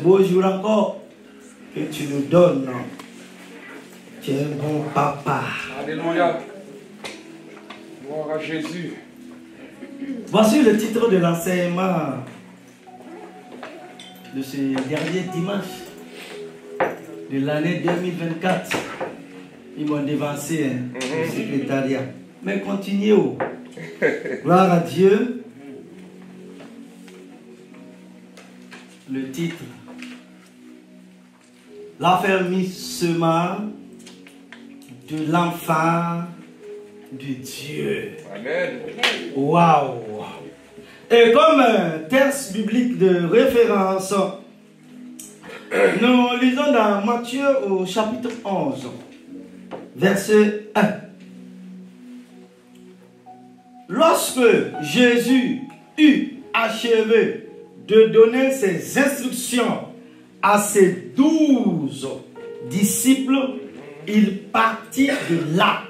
beau jour encore que tu nous donnes. Tu es un bon papa. Alléluia. Gloire à Jésus. Voici le titre de l'enseignement de ce dernier dimanche de l'année 2024. Ils m'ont dévancé, le secrétariat. Mais continuez. Gloire à Dieu. Le titre. L'affermissement de l'enfant de Dieu. Amen. Waouh! Et comme texte biblique de référence, nous lisons dans Matthieu au chapitre 11, verset 1. Lorsque Jésus eut achevé de donner ses instructions à ses 12 disciples, il partit de là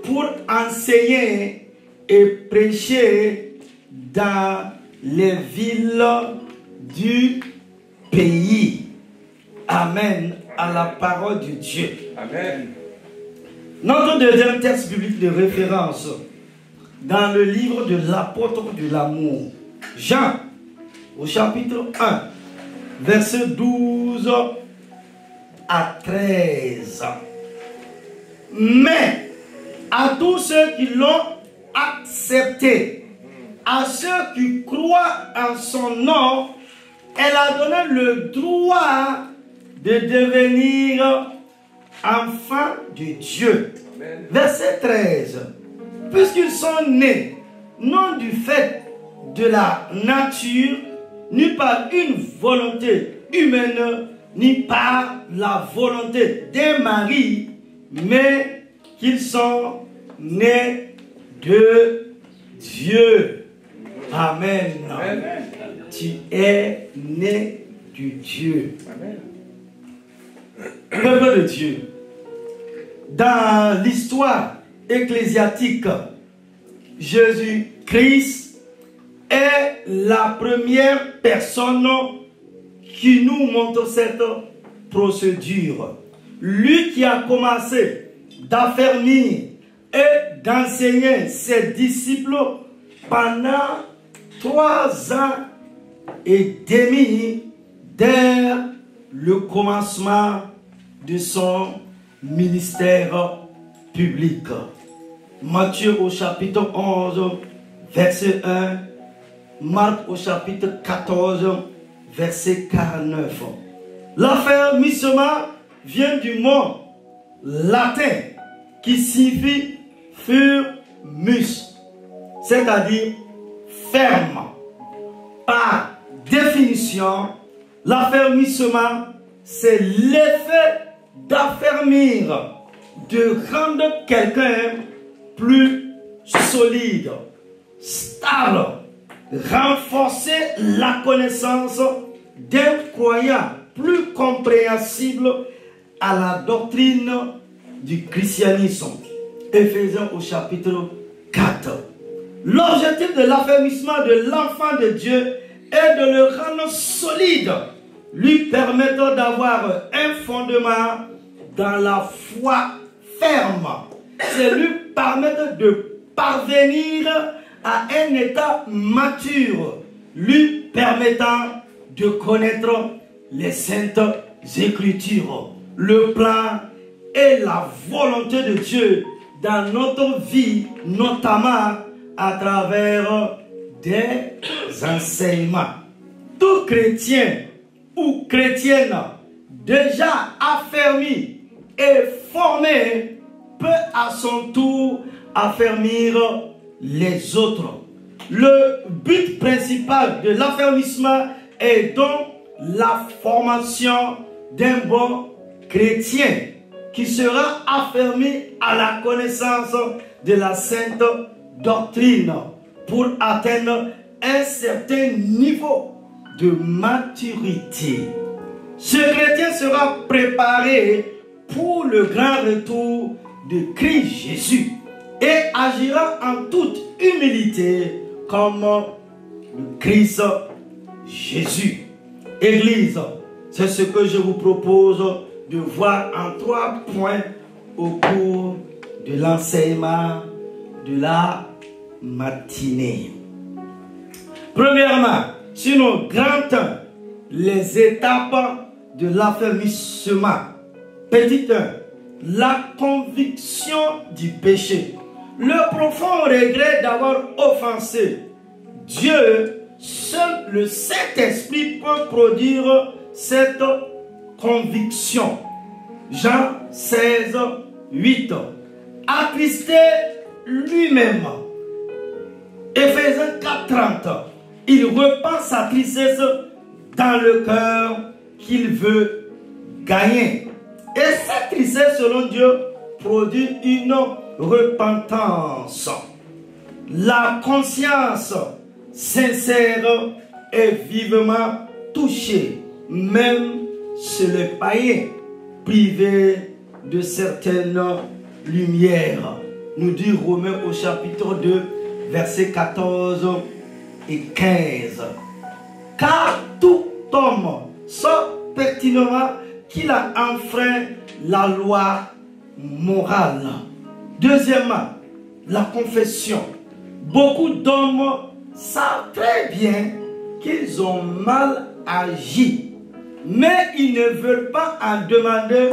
pour enseigner et prêcher dans les villes du pays. Amen à la parole de Dieu. Amen. Notre deuxième texte biblique de référence dans le livre de l'apôtre de l'amour, Jean, au chapitre 1, verset 12 à 13. Mais à tous ceux qui l'ont accepté, à ceux qui croient en son nom, elle a donné le droit de devenir enfants de Dieu. Amen. Verset 13. Puisqu'ils sont nés, non du fait de la nature, ni par une volonté humaine, ni par la volonté d'un mari, mais qu'ils sont nés de Dieu. Amen. Amen. Tu es né de Dieu. Amen. Peuple de Dieu, dans l'histoire ecclésiastique, Jésus-Christ est la première personne qui nous montre cette procédure. Lui qui a commencé d'affermir et d'enseigner ses disciples pendant 3 ans et demi dès le commencement de son ministère public. Matthieu au chapitre 11, verset 1, Marc au chapitre 14, verset 49. L'affermissement vient du mot latin qui signifie firmus, c'est-à-dire ferme. Par définition, l'affermissement, c'est l'effet d'affermir, de rendre quelqu'un plus solide, stable, renforcer la connaissance d'un croyant plus compréhensible à la doctrine du christianisme. Éphésiens au chapitre 4. L'objectif de l'affermissement de l'enfant de Dieu est de le rendre solide, lui permettant d'avoir un fondement dans la foi ferme. C'est lui permettre de parvenir à un état mature, lui permettant de connaître les saintes écritures, le plan et la volonté de Dieu dans notre vie, notamment à travers des enseignements. Tout chrétien ou chrétienne déjà affermi et formé peut à son tour affermir les autres. Le but principal de l'affermissement est donc la formation d'un bon chrétien qui sera affermi à la connaissance de la sainte doctrine pour atteindre un certain niveau de maturité. Ce chrétien sera préparé pour le grand retour de Christ Jésus et agira en toute humilité comme le Christ Jésus. Église, C'est ce que je vous propose de voir en 3 points au cours de l'enseignement de la matinée. Premièrement, sur nos grands temps, les étapes de l'affermissement. Petit 1, la conviction du péché. Le profond regret d'avoir offensé Dieu, seul le Saint-Esprit peut produire cette conviction. Jean 16, 8. Attristé lui-même. Éphésiens 4, 30. Il repent sa tristesse dans le cœur qu'il veut gagner. Et cette tristesse, selon Dieu, produit une repentance. La conscience sincère est vivement touchée, même chez les païens, privés de certaines lumières. Nous dit Romains au chapitre 2, versets 14 et 15. Car tout homme sait pertinemment qu'il a enfreint la loi morale. Deuxièmement, la confession. Beaucoup d'hommes savent très bien qu'ils ont mal agi, mais ils ne veulent pas en demander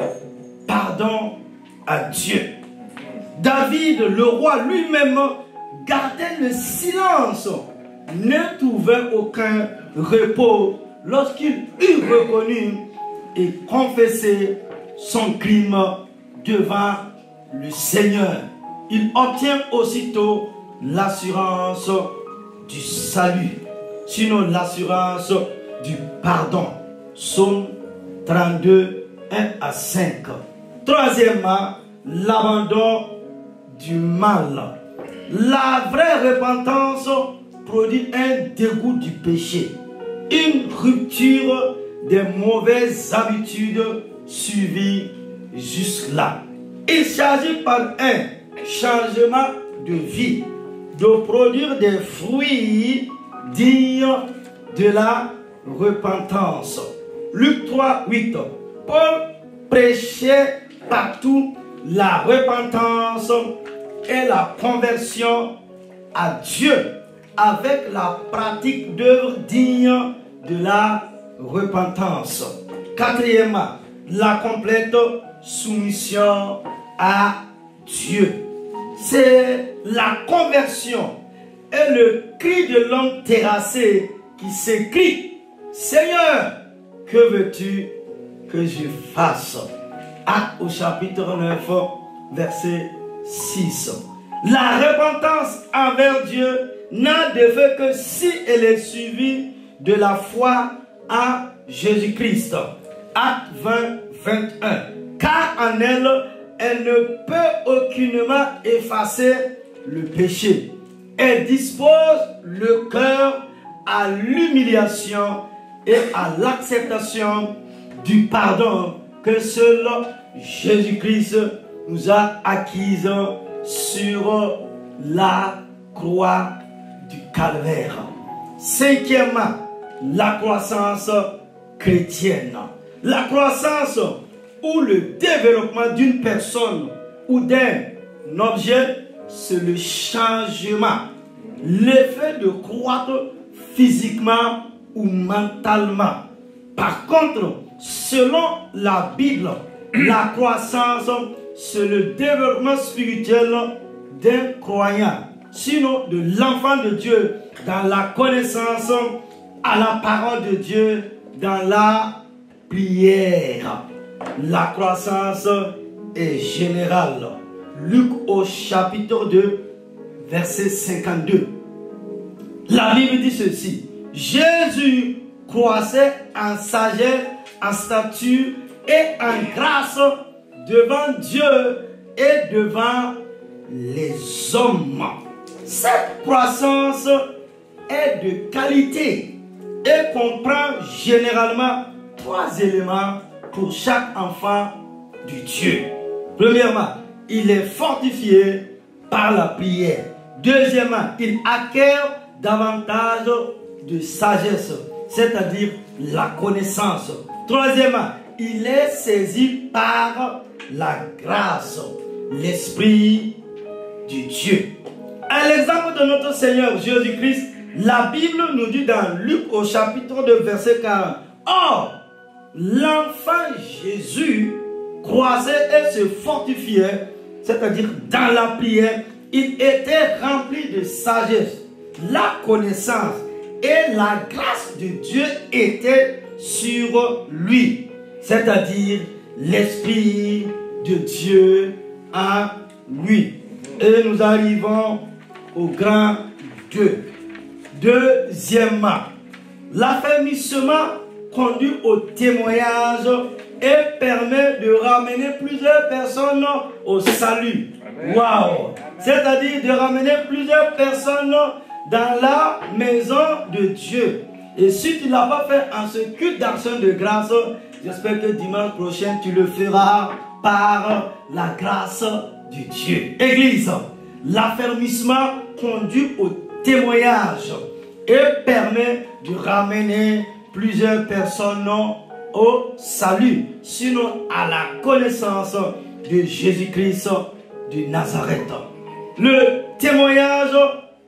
pardon à Dieu. David, le roi lui-même, gardait le silence, ne trouvait aucun repos lorsqu'il eut reconnu et confessé son crime devant le Seigneur. Il obtient aussitôt l'assurance du salut, sinon l'assurance du pardon. Psaume 32, 1 à 5. Troisièmement, l'abandon du mal. La vraie repentance produit un dégoût du péché, une rupture des mauvaises habitudes suivies jusque-là. Il s'agit par un changement de vie, de produire des fruits dignes de la repentance. Luc 3, 8. Paul prêchait partout la repentance et la conversion à Dieu avec la pratique d'œuvres dignes de la repentance. Quatrièmement, la complète soumission à Dieu. C'est la conversion et le cri de l'homme terrassé qui s'écrie: Seigneur, que veux-tu que je fasse? Actes au chapitre 9, verset 6. La repentance envers Dieu n'a de fait que si elle est suivie de la foi en Jésus-Christ. Acte 20, 21. Car en elle, elle ne peut aucunement effacer le péché. Elle dispose le cœur à l'humiliation et à l'acceptation du pardon que seul Jésus-Christ nous a acquise sur la croix du calvaire. Cinquièmement, la croissance chrétienne. La croissance ou le développement d'une personne ou d'un objet, c'est le changement, l'effet de croître physiquement ou mentalement. Par contre, selon la Bible, la croissance, c'est le développement spirituel d'un croyant, sinon de l'enfant de Dieu, dans la connaissance à la parole de Dieu, dans la prière. La croissance est générale. Luc au chapitre 2, verset 52. La Bible dit ceci: Jésus croissait en sagesse, en stature et en grâce devant Dieu et devant les hommes. Cette croissance est de qualité et comprend généralement 3 éléments pour chaque enfant du Dieu. Premièrement, il est fortifié par la prière. Deuxièmement, il acquiert davantage de sagesse, c'est-à-dire la connaissance. Troisièmement, il est saisi par la grâce, l'Esprit du Dieu. À l'exemple de notre Seigneur Jésus-Christ, la Bible nous dit dans Luc au chapitre 2, verset 40, « Or, l'enfant Jésus croissait et se fortifiait, c'est-à-dire dans la prière, il était rempli de sagesse, la connaissance et la grâce de Dieu était sur lui, c'est-à-dire l'Esprit de Dieu en lui. » Et nous arrivons au grand 2. Deuxièmement, l'affermissement conduit au témoignage et permet de ramener plusieurs personnes au salut. Waouh! C'est-à-dire de ramener plusieurs personnes dans la maison de Dieu. Et si tu ne l'as pas fait en ce culte d'action de grâce, j'espère que dimanche prochain tu le feras par la grâce de Dieu. Église, l'affermissement conduit au témoignage et permet de ramener plusieurs personnes au salut, sinon à la connaissance de Jésus-Christ de Nazareth. Le témoignage,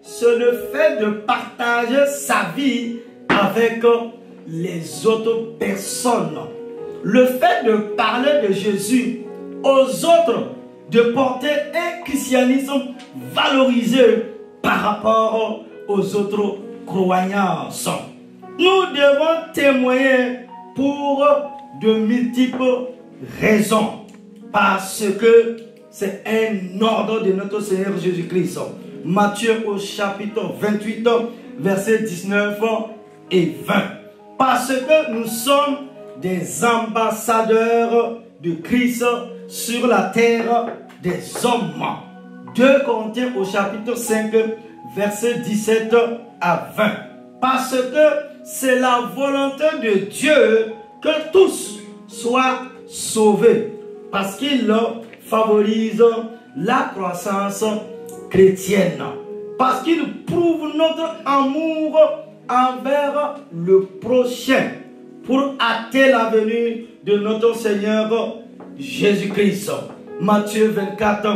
c'est le fait de partager sa vie avec les autres personnes. Le fait de parler de Jésus aux autres, de porter un christianisme valorisé par rapport aux autres croyances. Nous devons témoigner pour de multiples raisons. Parce que c'est un ordre de notre Seigneur Jésus-Christ. Matthieu au chapitre 28, versets 19 et 20. Parce que nous sommes des ambassadeurs de Christ sur la terre des hommes. 2 Corinthiens au chapitre 5, versets 17 à 20. Parce que c'est la volonté de Dieu que tous soient sauvés. Parce qu'il favorise la croissance chrétienne. Parce qu'il prouve notre amour envers le prochain pour hâter la venue de notre Seigneur Jésus-Christ. Matthieu 24,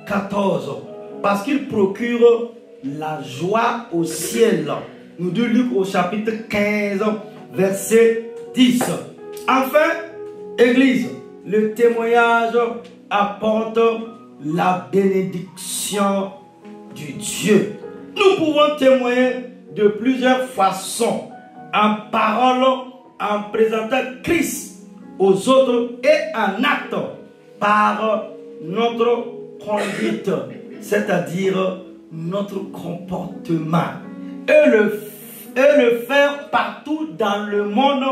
14. Parce qu'il procure la joie au ciel. Nous dit Luc au chapitre 15, verset 10. Enfin, Église, le témoignage apporte la bénédiction du Dieu. Nous pouvons témoigner de plusieurs façons. En parole, en présentant Christ aux autres et en acte par notre conduite, c'est-à-dire notre comportement. Et le faire partout dans le monde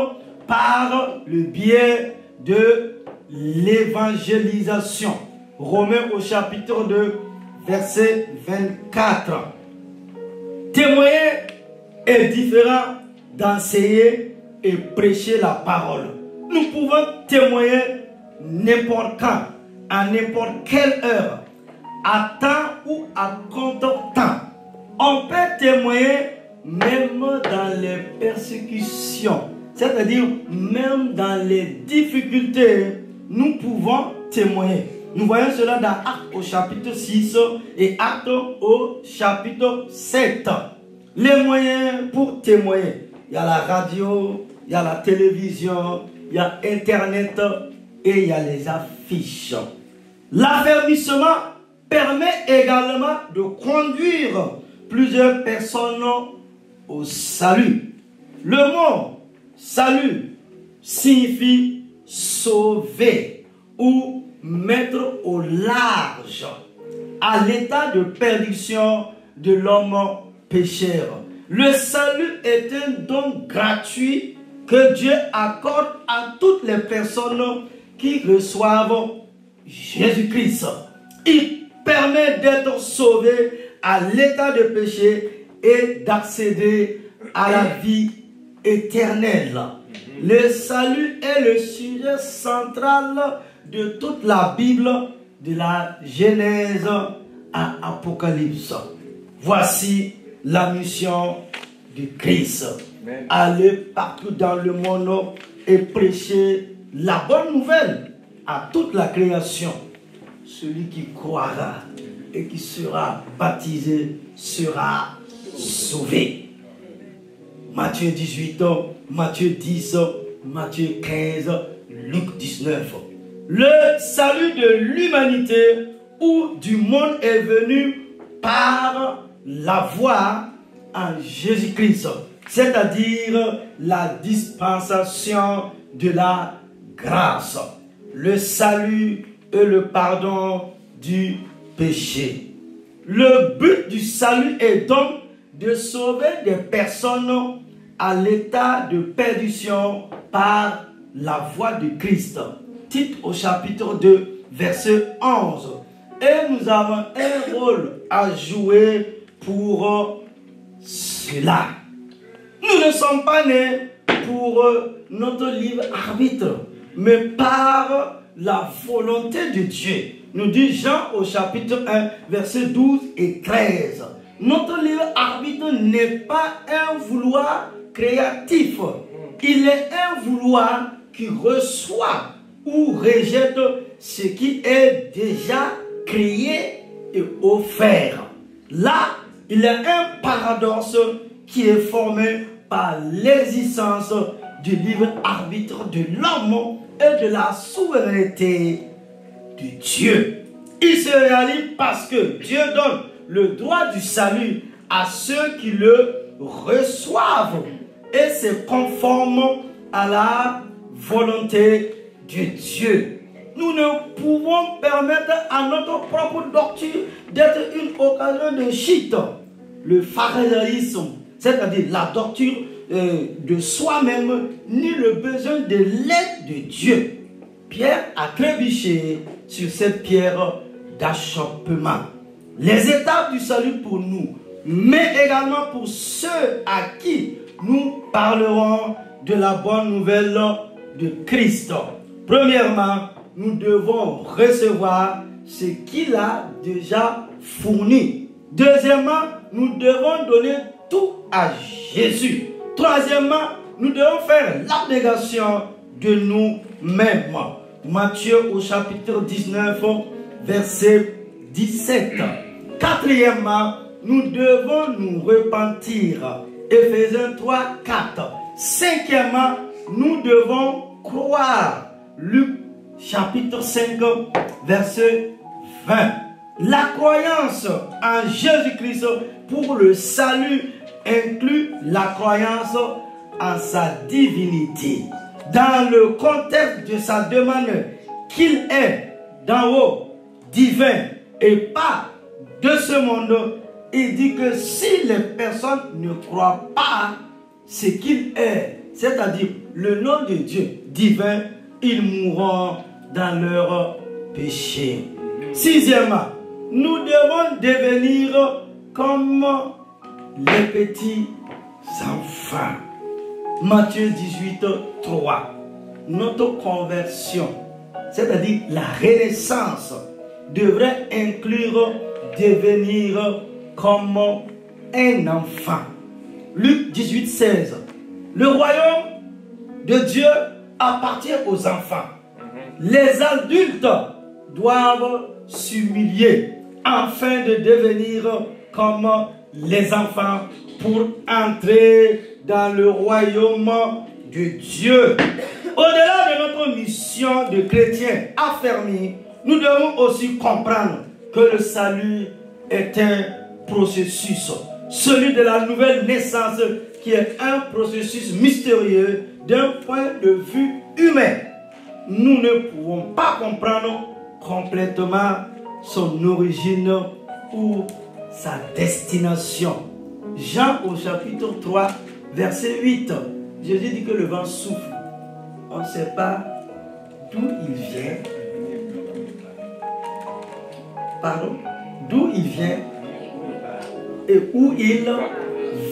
par le biais de l'évangélisation. Romains au chapitre 2, verset 24. Témoigner est différent d'enseigner et prêcher la parole. Nous pouvons témoigner n'importe quand, à n'importe quelle heure, à temps ou à contre-temps. On peut témoigner même dans les persécutions, c'est-à-dire même dans les difficultés, nous pouvons témoigner. Nous voyons cela dans Actes au chapitre 6 et Actes au chapitre 7. Les moyens pour témoigner. Il y a la radio, il y a la télévision, il y a Internet et il y a les affiches. L'affermissement permet également de conduire plusieurs personnes au salut. Le mot salut signifie sauver ou mettre au large à l'état de perdition de l'homme pécheur. Le salut est un don gratuit que Dieu accorde à toutes les personnes qui reçoivent Jésus-Christ. Il permet d'être sauvé à l'état de péché et d'accéder à la vie éternelle. Le salut est le sujet central de toute la Bible, de la Genèse à Apocalypse. Voici la mission de Christ. Amen. Aller partout dans le monde, et prêcher la bonne nouvelle à toute la création. Celui qui croira et qui sera baptisé sera sauvé. Matthieu 18, Matthieu 10, Matthieu 15, Luc 19. Le salut de l'humanité ou du monde est venu par la voie en Jésus-Christ, c'est-à-dire la dispensation de la grâce, le salut et le pardon du péché. Le but du salut est donc de sauver des personnes à l'état de perdition par la voie de Christ. Tite au chapitre 2, verset 11. Et nous avons un rôle à jouer pour cela. Nous ne sommes pas nés pour notre libre arbitre, mais par la volonté de Dieu. Nous dit Jean au chapitre 1, versets 12 et 13. Notre libre arbitre n'est pas un vouloir créatif. Il est un vouloir qui reçoit ou rejette ce qui est déjà créé et offert. Là, il y a un paradoxe qui est formé par l'existence du libre arbitre de l'homme et de la souveraineté de Dieu. Il se réalise parce que Dieu donne le droit du salut à ceux qui le reçoivent et c'est conforme à la volonté de Dieu. Nous ne pouvons permettre à notre propre doctrine d'être une occasion de chute. Le pharisaïsme, c'est-à-dire la doctrine de soi-même, ni le besoin de l'aide de Dieu. Pierre a trébuché sur cette pierre d'achoppement. Les étapes du salut pour nous, mais également pour ceux à qui nous parlerons de la bonne nouvelle de Christ. Premièrement, nous devons recevoir ce qu'il a déjà fourni. Deuxièmement, nous devons donner tout à Jésus. Troisièmement, nous devons faire l'abnégation de nous-mêmes. Matthieu au chapitre 19, verset 17. Quatrièmement, nous devons nous repentir. Éphésiens 3, 4. Cinquièmement, nous devons croire. Luc chapitre 5, verset 20. La croyance en Jésus-Christ pour le salut inclut la croyance en sa divinité. Dans le contexte de sa demande qu'il est d'en haut, divin et pas de ce monde, il dit que si les personnes ne croient pas ce qu'il est, c'est-à-dire le nom de Dieu divin, ils mourront dans leur péché. Sixièmement, nous devons devenir comme les petits enfants. Matthieu 18, 3. Notre conversion, c'est-à-dire la renaissance, devrait inclure devenir comme un enfant. Luc 18, 16. Le royaume de Dieu appartient aux enfants. Les adultes doivent s'humilier afin de devenir comme les enfants pour entrer dans le royaume de Dieu. Au-delà de notre mission de chrétien affermi, nous devons aussi comprendre que le salut est un processus, celui de la nouvelle naissance qui est un processus mystérieux d'un point de vue humain. Nous ne pouvons pas comprendre complètement son origine ou sa destination. Jean au chapitre 3, verset 8. Jésus dit que le vent souffle. On ne sait pas d'où il vient. Pardon? D'où il vient et où il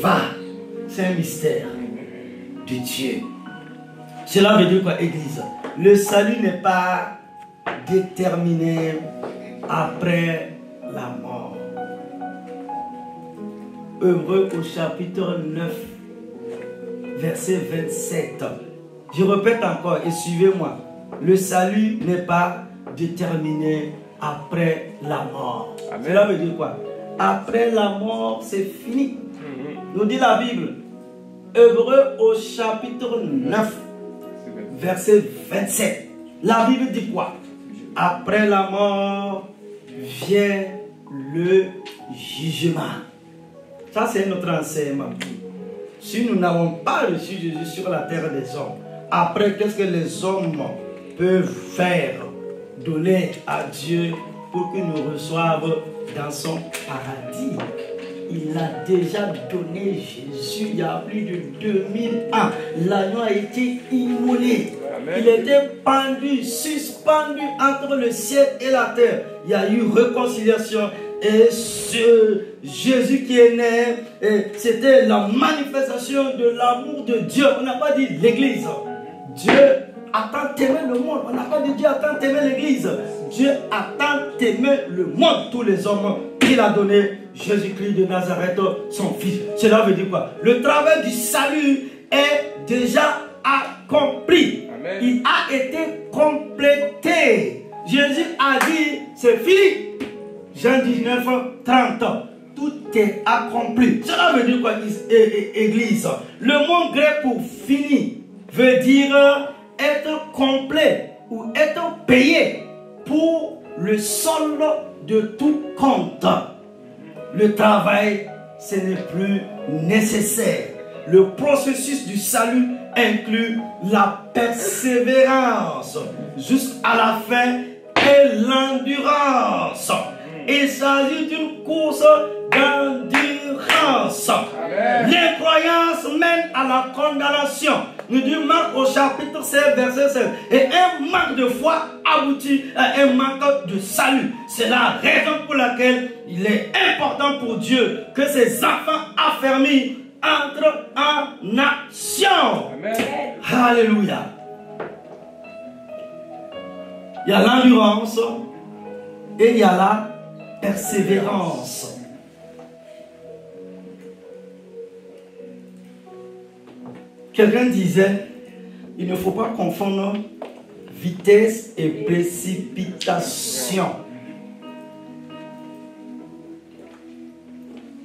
va. C'est un mystère de Dieu. Cela veut dire quoi, Église? Le salut n'est pas déterminé après la mort. Hébreux au chapitre 9, verset 27. Je répète encore et suivez-moi. Le salut n'est pas déterminé après la mort. Amen. Cela veut dire quoi? Après la mort, c'est fini. Nous dit la Bible. Hébreux au chapitre 9, verset 27. La Bible dit quoi? Après la mort vient le jugement. Ça, c'est notre enseignement. Si nous n'avons pas reçu Jésus sur la terre des hommes, après, qu'est-ce que les hommes peuvent faire? Donner à Dieu pour qu'il nous reçoive dans son paradis. Il a déjà donné Jésus il y a plus de 2000 ans. L'agneau a été immolé. Amen. Il était pendu, suspendu entre le ciel et la terre. Il y a eu réconciliation. Et ce Jésus qui est né, c'était la manifestation de l'amour de Dieu. On n'a pas dit l'Église. Dieu a tant aimé le monde. On n'a pas dit Dieu a tant aimé l'Église. Dieu a tant aimé le monde, tous les hommes. Il a donné Jésus-Christ de Nazareth, son fils. Cela veut dire quoi? Le travail du salut est déjà accompli. Amen. Il a été complété. Jésus a dit, c'est fini. Jean 19, 30. Tout est accompli. Cela veut dire quoi, Église? Le mot grec pour fini veut dire être complet ou être payé pour le solde de tout compte. Le travail, ce n'est plus nécessaire. Le processus du salut inclut la persévérance jusqu'à la fin et l'endurance. Il s'agit d'une course d'endurance. L'incroyance mène à la condamnation. Nous dit Marc au chapitre 16, verset 16. Et un manque de foi aboutit à un manque de salut. C'est la raison pour laquelle il est important pour Dieu que ses enfants affermis entrent en action. Amen. Alléluia. Il y a l'endurance et il y a la persévérance. Quelqu'un disait, il ne faut pas confondre vitesse et précipitation.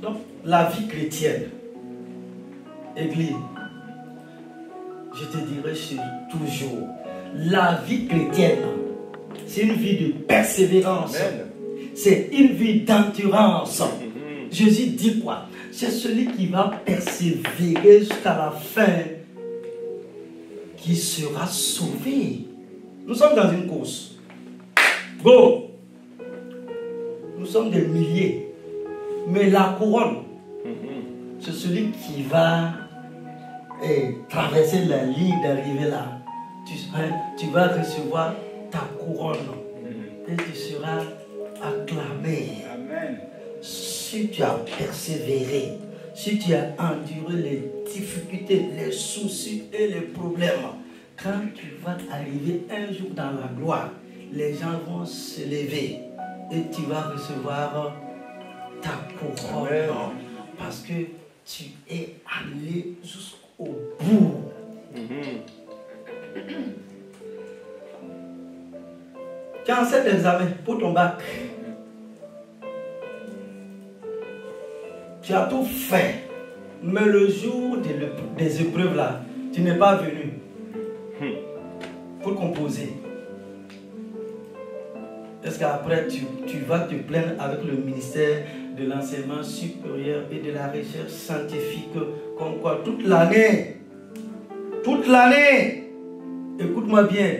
Donc, la vie chrétienne, Église, je te dirai toujours, la vie chrétienne, c'est une vie de persévérance. Amen. C'est une vie d'endurance. Jésus dit quoi? C'est celui qui va persévérer jusqu'à la fin qui sera sauvé. Nous sommes dans une course. Go! Nous sommes des milliers. Mais la couronne, c'est celui qui va traverser la ligne d'arrivée là. Tu vas recevoir ta couronne et tu seras acclamé. Amen. Si tu as persévéré, si tu as enduré les difficultés, les soucis et les problèmes, quand tu vas arriver un jour dans la gloire, les gens vont se lever et tu vas recevoir ta couronne. Amen. Parce que tu es allé jusqu'au bout. Tu as cet examen pour ton bac. Tu as tout fait. Mais le jour des épreuves là, tu n'es pas venu pour composer. Est-ce qu'après tu vas te plaindre avec le ministère de l'enseignement supérieur et de la recherche scientifique comme quoi toute l'année, écoute-moi bien,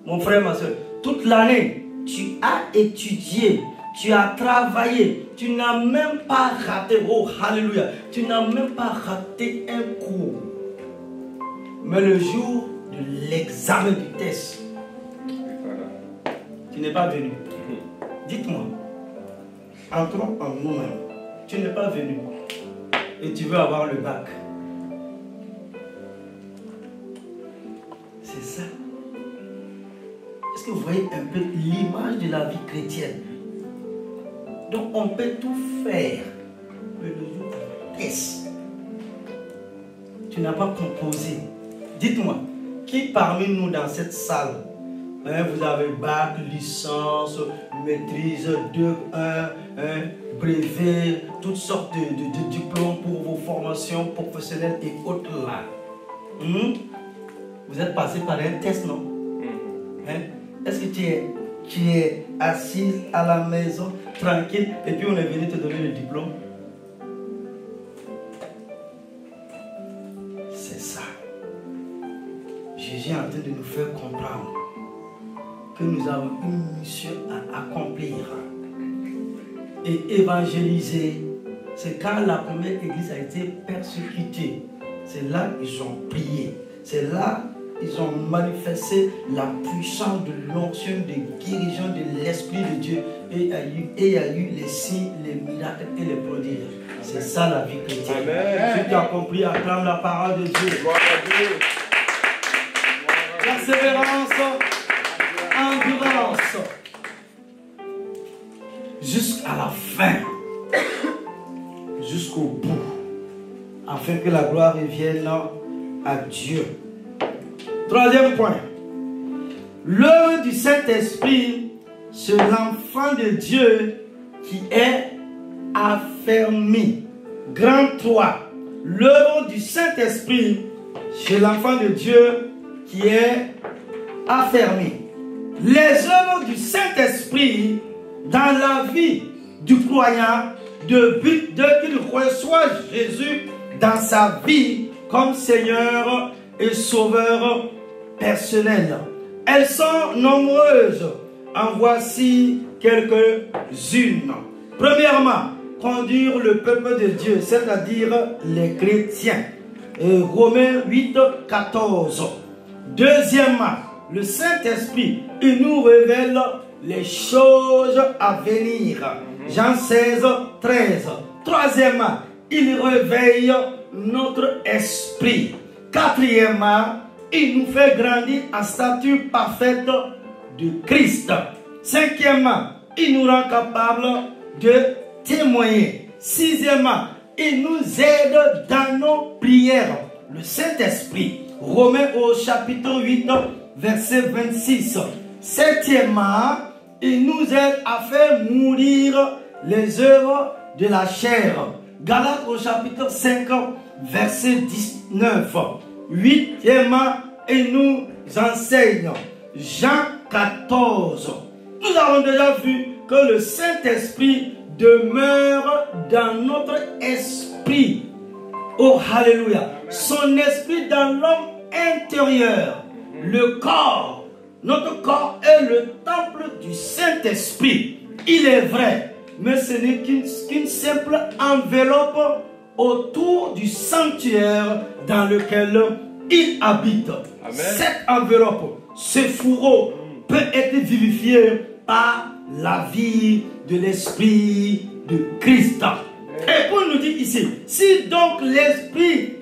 mon frère, ma soeur, toute l'année, tu as étudié, tu as travaillé, tu n'as même pas raté, oh alléluia, tu n'as même pas raté un cours. Mais le jour de l'examen du test, tu n'es pas venu. Dites-moi, entrons en nous-mêmes, tu n'es pas venu et tu veux avoir le bac. C'est ça. Est-ce que vous voyez un peu l'image de la vie chrétienne? Donc on peut tout faire, mais le jour du test, tu n'as pas composé. Dites-moi, qui parmi nous dans cette salle, hein, vous avez bac, licence, maîtrise 2, 1, brevet, toutes sortes de diplômes pour vos formations professionnelles et autres là. Vous êtes passé par un test, non? Hein? Est-ce que tu es assis à la maison, tranquille, et puis on est venu te donner le diplôme? C'est ça. Jésus est en train de nous faire comprendre que nous avons une mission à accomplir. Et évangéliser, c'est quand la première église a été persécutée. C'est là qu'ils ont prié. C'est là qu'ils ont manifesté la puissance de l'onction de guérison de l'Esprit de Dieu. Et il y a eu les signes, les miracles et les prodiges. C'est ça la vie chrétienne. Amen. Si tu as compris, acclame la parole de Dieu. Gloire à Dieu. Persévérance, endurance, jusqu'à la fin, jusqu'au bout, afin que la gloire revienne à Dieu. Troisième point, l'œuvre du Saint-Esprit, c'est l'enfant de Dieu qui est affermi. Grand 3, l'œuvre du Saint-Esprit, c'est l'enfant de Dieu qui est affermi. Les œuvres du Saint-Esprit dans la vie du croyant, de but de qu'il reçoit Jésus dans sa vie comme Seigneur et Sauveur personnel. Elles sont nombreuses. En voici quelques-unes. Premièrement, conduire le peuple de Dieu, c'est-à-dire les chrétiens. Romains 8, 14. Deuxièmement, le Saint-Esprit, il nous révèle les choses à venir. Jean 16, 13. Troisièmement, il réveille notre esprit. Quatrièmement, il nous fait grandir en stature parfaite de Christ. Cinquièmement, il nous rend capable de témoigner. Sixièmement, il nous aide dans nos prières. Le Saint-Esprit. Romains au chapitre 8, verset 26. Septièmement, il nous aide à faire mourir les œuvres de la chair. Galates au chapitre 5, verset 19. Huitièmement, il nous enseigne. Jean 14. Nous avons déjà vu que le Saint-Esprit demeure dans notre esprit. Oh, alléluia. Son esprit dans l'homme intérieur. Le corps. Notre corps est le temple du Saint-Esprit. Il est vrai, mais ce n'est qu'une simple enveloppe autour du sanctuaire dans lequel il habite. Amen. Cette enveloppe, ce fourreau, peut être vivifié par la vie de l'Esprit de Christ. Et pour nous dire ici, si donc l'Esprit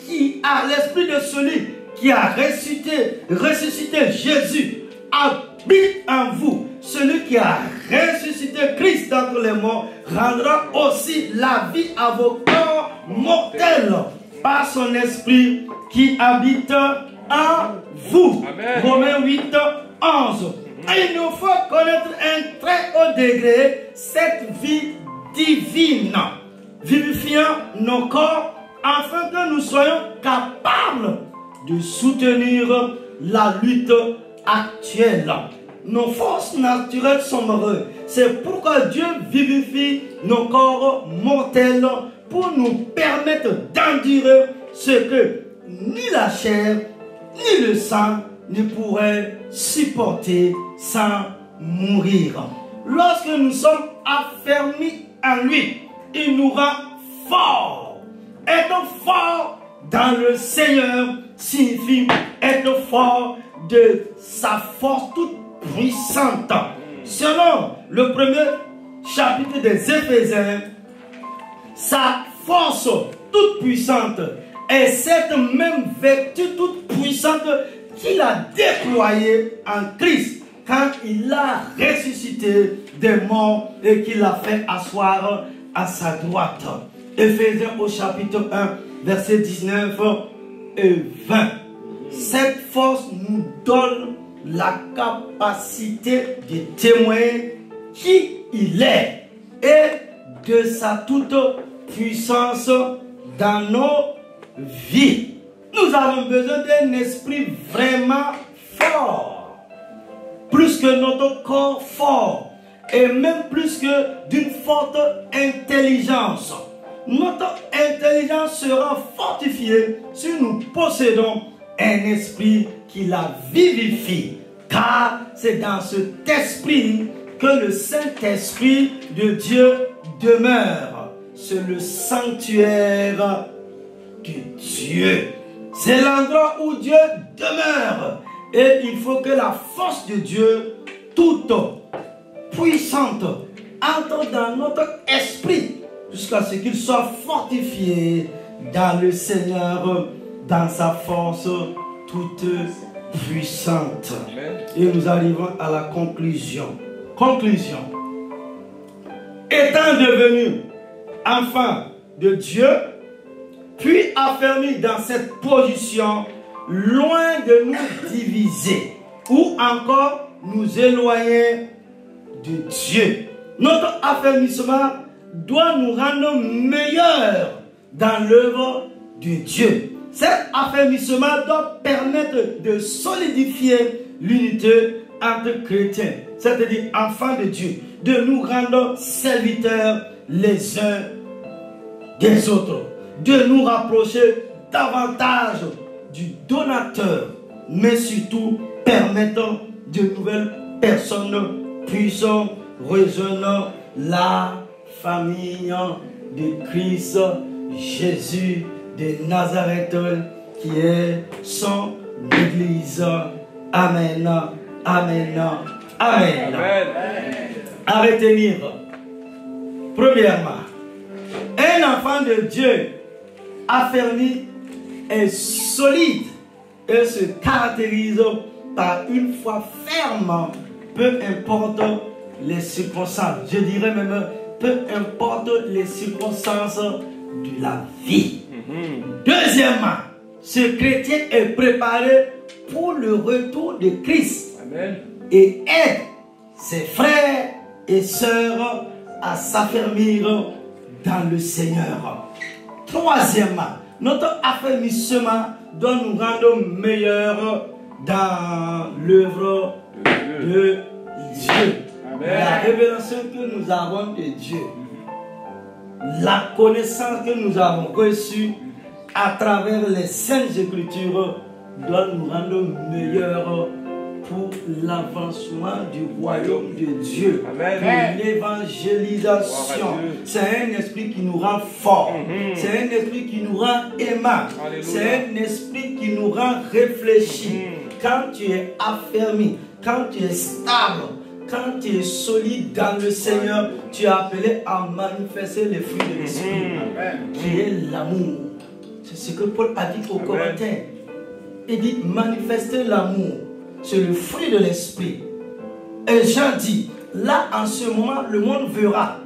de celui qui a ressuscité Jésus habite en vous, celui qui a ressuscité Christ d'entre les morts rendra aussi la vie à vos corps mortels par son esprit qui habite en vous. Amen. Romains 8, 11. Et il nous faut connaître un très haut degré cette vie divine, vivifiant nos corps afin que nous soyons capables de soutenir la lutte actuelle. Nos forces naturelles sont mauvaises. C'est pourquoi Dieu vivifie nos corps mortels pour nous permettre d'endurer ce que ni la chair ni le sang ne pourraient supporter sans mourir. Lorsque nous sommes affermis en lui, il nous rend forts. Être fort dans le Seigneur signifie être fort de sa force toute puissante. Selon le premier chapitre des Éphésiens, sa force toute puissante est cette même vertu toute puissante qu'il a déployée en Christ quand il a ressuscité des morts et qu'il a fait asseoir à sa droite. Éphésiens au chapitre 1, verset 19 et 20. Cette force nous donne la capacité de témoigner qui il est et de sa toute puissance dans nos vies. Nous avons besoin d'un esprit vraiment fort, plus que notre corps fort, et même plus que d'une forte intelligence. Notre intelligence sera fortifiée si nous possédons un esprit qui la vivifie, car c'est dans cet esprit que le Saint-Esprit de Dieu demeure. C'est le sanctuaire de Dieu. C'est l'endroit où Dieu demeure. Et il faut que la force de Dieu, toute puissante, entre dans notre esprit jusqu'à ce qu'il soit fortifié dans le Seigneur, dans sa force toute puissante. Et nous arrivons à la conclusion. Conclusion. Étant devenu enfant de Dieu, puis affermi dans cette position, loin de nous diviser ou encore nous éloigner de Dieu. Notre affermissement doit nous rendre meilleurs dans l'œuvre de Dieu. Cet affermissement doit permettre de solidifier l'unité entre chrétiens, c'est-à-dire enfants de Dieu, de nous rendre serviteurs les uns des autres, de nous rapprocher davantage du donateur, mais surtout permettant de nouvelles personnes puissent rejoindre la famille de Christ Jésus de Nazareth, qui est son Église. Amen. Amen. Amen. À retenir, premièrement, un enfant de Dieu affermi est solide et se caractérise par une foi ferme, peu importe les circonstances. Je dirais même, peu importe les circonstances de la vie. Deuxièmement, ce chrétien est préparé pour le retour de Christ. Amen. Et aide ses frères et sœurs à s'affermir dans le Seigneur. Troisièmement, notre affermissement doit nous rendre meilleurs dans l'œuvre de Dieu. Amen. La révélation que nous avons de Dieu, la connaissance que nous avons reçue à travers les Saintes Écritures doit nous rendre meilleurs pour l'avancement du royaume de Dieu, pour l'évangélisation. C'est un esprit qui nous rend forts, c'est un esprit qui nous rend aimants, c'est un esprit qui nous rend réfléchis. Quand tu es affermi, quand tu es stable, quand tu es solide dans le Seigneur, tu es appelé à manifester les fruits de l'esprit, qui est l'amour. C'est ce que Paul a dit aux Corinthiens. Il dit manifester l'amour. C'est le fruit de l'esprit. Et Jean dit, là en ce moment, le monde verra.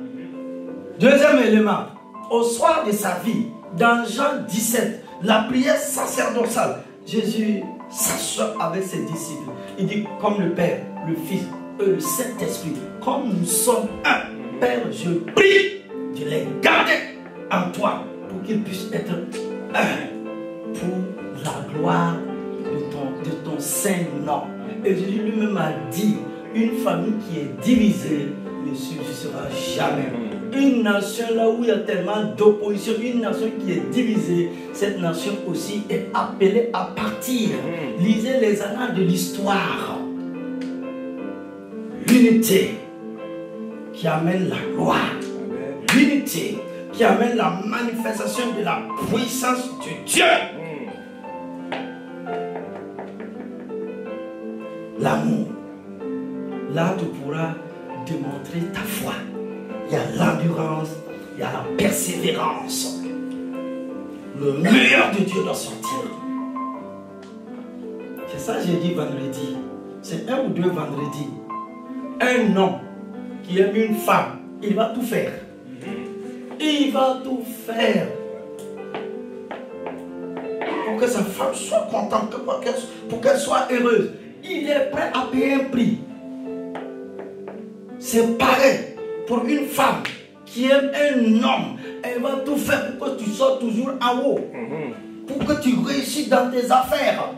Deuxième élément, au soir de sa vie, dans Jean 17, la prière sacerdotale, Jésus s'assoit avec ses disciples. Il dit, comme le Père, le Fils et le Saint-Esprit, comme nous sommes un, Père, je prie de les garder en toi pour qu'ils puissent être un pour la gloire de ton saint nom. Et Jésus lui-même a dit, une famille qui est divisée ne subsistera jamais. Une nation là où il y a tellement d'opposition, une nation qui est divisée, cette nation aussi est appelée à partir. Lisez les annales de l'histoire. L'unité qui amène la gloire. L'unité qui amène la manifestation de la puissance de Dieu. L'amour. Là, tu pourras démontrer ta foi. Il y a l'endurance, il y a la persévérance. Le meilleur de Dieu doit sortir. C'est ça que j'ai dit vendredi. C'est un ou deux vendredis. Un homme qui aime une femme, il va tout faire. Il va tout faire pour que sa femme soit contente, pour qu'elle soit heureuse. Il est prêt à payer un prix. C'est pareil pour une femme qui aime un homme. Elle va tout faire pour que tu sois toujours en haut. Pour que tu réussisses dans tes affaires.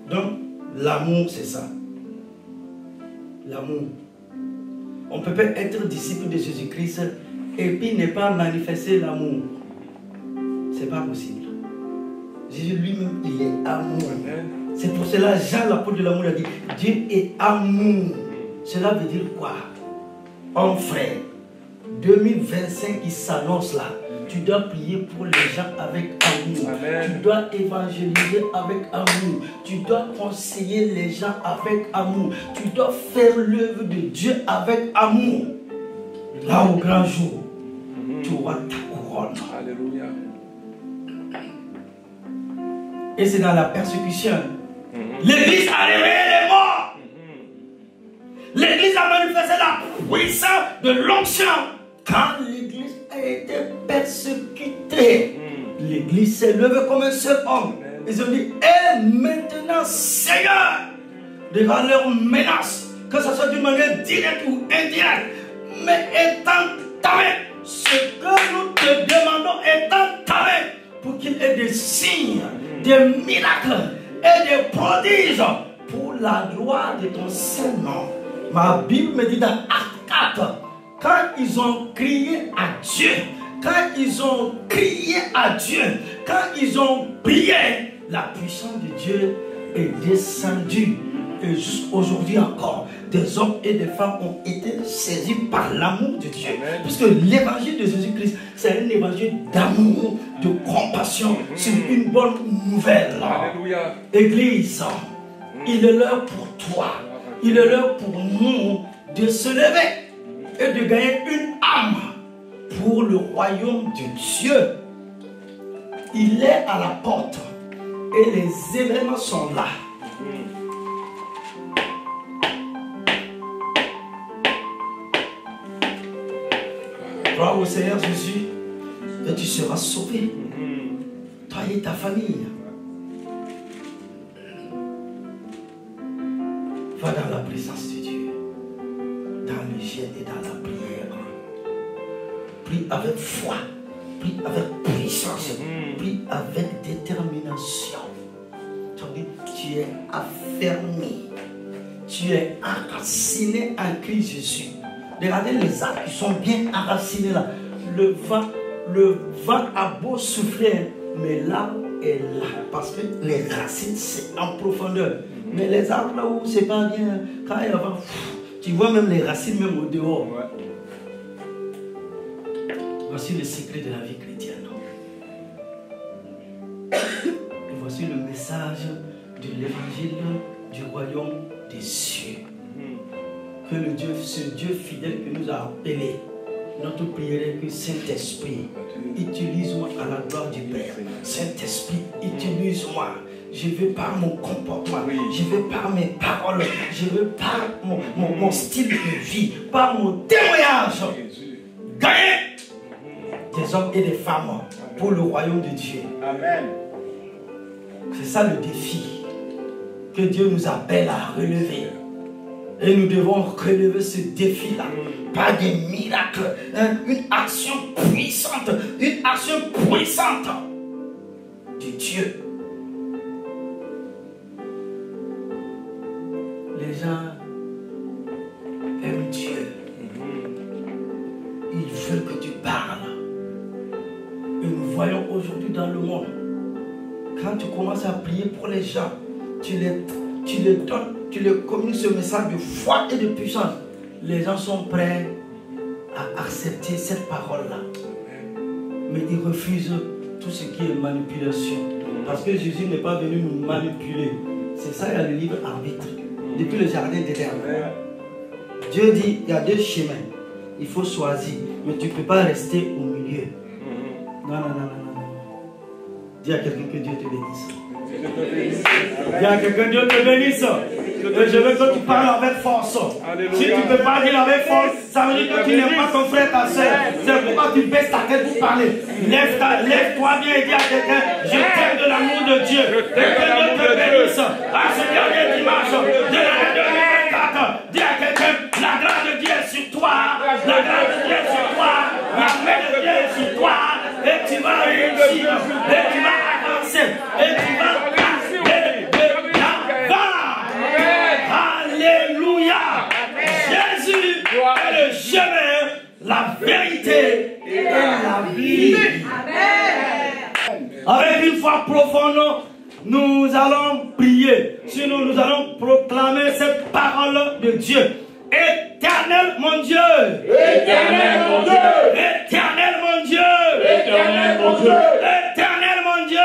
Donc, l'amour, c'est ça. L'amour. On peut pas être disciple de Jésus-Christ et puis ne pas manifester l'amour. C'est pas possible. Jésus lui-même, il est amour. C'est pour cela, Jean, l'apôtre de l'amour, a dit, Dieu est amour. Cela veut dire quoi? En frère, 2025 qui s'annonce là, tu dois prier pour les gens avec amour. Amen. Tu dois évangéliser avec amour. Tu dois conseiller les gens avec amour. Tu dois faire l'œuvre de Dieu avec amour. Là au grand jour, tu auras ta couronne. Alléluia. Et c'est dans la persécution. L'Église a réveillé les morts. L'Église a manifesté la puissance de l'onction. Quand l'Église a été persécutée, l'Église s'est levée comme un seul homme. Ils ont dit, et maintenant, Seigneur, devant leurs menaces, que ce soit d'une manière directe ou indirecte, mais étant taré, ce que nous te demandons étant taré, pour qu'il y ait des signes, des miracles et des prodiges pour la gloire de ton Saint-Nom. Ma Bible me dit dans Acte 4, quand ils ont crié à Dieu, quand ils ont crié à Dieu, quand ils ont prié, la puissance de Dieu est descendue. Et jusqu'aujourd'hui encore, des hommes et des femmes ont été saisis par l'amour de Dieu. Amen. Puisque l'évangile de Jésus-Christ, c'est un évangile d'amour, de compassion. C'est une bonne nouvelle. Alléluia. Église, il est l'heure pour toi, il est l'heure pour nous de se lever et de gagner une âme pour le royaume de Dieu. Il est à la porte et les éléments sont là. Crois au Seigneur Jésus et tu seras sauvé. Toi et ta famille. Va dans la présence de Dieu, dans le jeûne et dans la prière. Prie avec foi, prie avec puissance, prie avec détermination. Tu es affermi, tu es enraciné en Christ Jésus. Regardez les arbres qui sont bien enracinés là. Le vent a beau souffler, mais l'arbre est là. Parce que les racines, c'est en profondeur. Mais les arbres là où c'est pas bien, quand il y a vent, tu vois même les racines même au dehors. Voici le secret de la vie chrétienne. Et voici le message de l'évangile du royaume des cieux. Que ce Dieu fidèle que nous a appelés, notre prière est que Saint-Esprit, utilise-moi à la gloire du Père. Saint-Esprit, utilise-moi. Je veux par mon comportement, je veux par mes paroles, je veux par mon style de vie, par mon témoignage, gagner des hommes et des femmes pour le royaume de Dieu. Amen. C'est ça le défi que Dieu nous appelle à relever. Et nous devons relever ce défi-là par des miracles, une action puissante de Dieu. Les gens aiment Dieu. Ils veulent que tu parles. Et nous voyons aujourd'hui dans le monde, quand tu commences à prier pour les gens, tu les donnes, tu leur communiques ce message de foi et de puissance. Les gens sont prêts à accepter cette parole-là. Mais ils refusent tout ce qui est manipulation. Parce que Jésus n'est pas venu nous manipuler. C'est ça, il y a le libre arbitre. Depuis le jardin d'Éden. Dieu dit, il y a deux chemins. Il faut choisir. Mais tu ne peux pas rester au milieu. Non. Dis à quelqu'un que Dieu te bénisse. Dis à quelqu'un que Dieu te bénisse. je veux que tu parles avec force. Alléluia. Si tu ne peux pas dire avec force, ça veut dire que tu n'es pas ton frère, ta soeur. C'est pourquoi tu baisses ta tête pour parler. Lève-toi bien et dis à quelqu'un, je t'aime de l'amour de Dieu. Et que Dieu te bénisse. À ce dernier dimanche de l'année 2024, dis à quelqu'un, la grâce de Dieu est sur toi. La grâce de Dieu est sur toi. La main de Dieu est sur toi. Et tu vas réussir. Et tu vas avancer. Et tu vas passer de l'avant. Alléluia. Jésus est le chemin, la vérité et la vie. Avec une foi profonde, nous allons prier. Sinon, nous allons proclamer cette parole de Dieu. Éternel mon Dieu. Éternel mon Dieu. Éternel mon Dieu. Éternel mon Dieu. Éternel mon Dieu.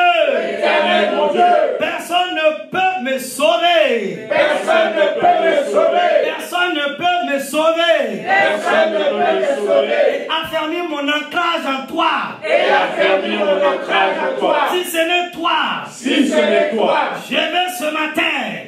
Éternel mon Dieu. Personne ne peut me sauver. Personne ne peut me sauver. Personne ne peut me sauver. Personne ne peut me sauver. Affermis mon ancrage en toi. Et affermis mon ancrage en toi. Si ce n'est toi, Si ce n'est toi, je veux ce matin.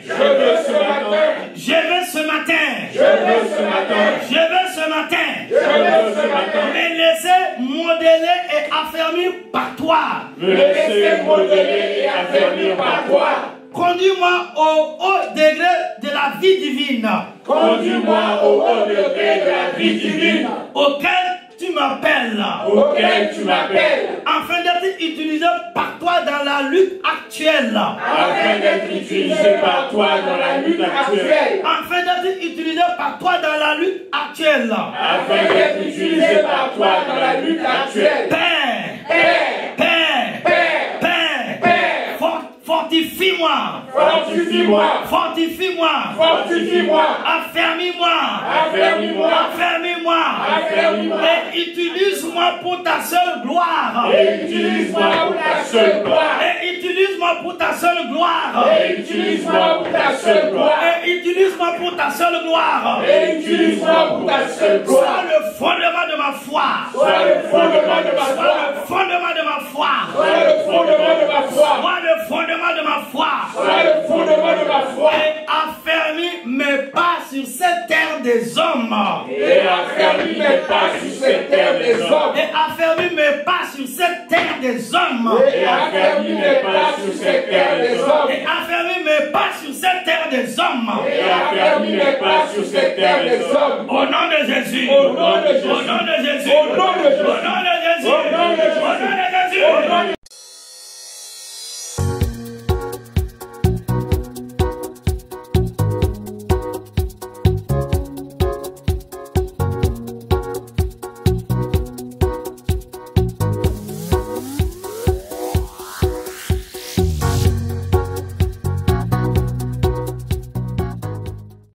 je veux ce matin. Je veux ce matin. Je veux ce matin. Je veux ce matin. Je veux ce matin. Me laisser modeler et affermir par toi. Me laisser modeler et affermir par toi. Conduis-moi au haut degré de la vie divine Conduis-moi au haut degré de la vie divine auquel tu m'appelles, auquel tu m'appelles, afin d'être utilisé par toi dans la lutte actuelle. afin d'être utilisé par toi dans la lutte actuelle. Afin d'être utilisé par toi dans la lutte actuelle. Afin d'être utilisé par toi dans la lutte actuelle. Père, Père, Père, Père, Père, Père, fortifie-moi, fortifie-moi, fortifie-moi, fortifie-moi, affermis-moi, affermis-moi, affermis-moi, affermis-moi, et utilise-moi pour ta seule gloire. et utilise-moi pour ta seule gloire. Et utilise-moi pour ta seule gloire. Et utilise-moi pour ta seule gloire. Et utilise-moi pour ta seule gloire. Et utilise-moi pour ta seule Sois gloire. le fondement de ma foi. Sois le fondement de ma Sois foi. le fondement de ma foi. Sois le fondement de ma foi. Sois le fondement de ma foi. Sois le fondement de ma foi. Et affermis mes pas sur cette terre des hommes. Et affermis mes pas sur cette terre des hommes. Et affermis mes pas sur cette terre des hommes. Et affermis mes pas sur cette terre des hommes. Et affermis mes pas sur cette terre des hommes. Et affermis mes pas sur cette terre des hommes. Au nom de Jésus. Au nom de Jésus. Au nom de Jésus. Au nom de Jésus. Au nom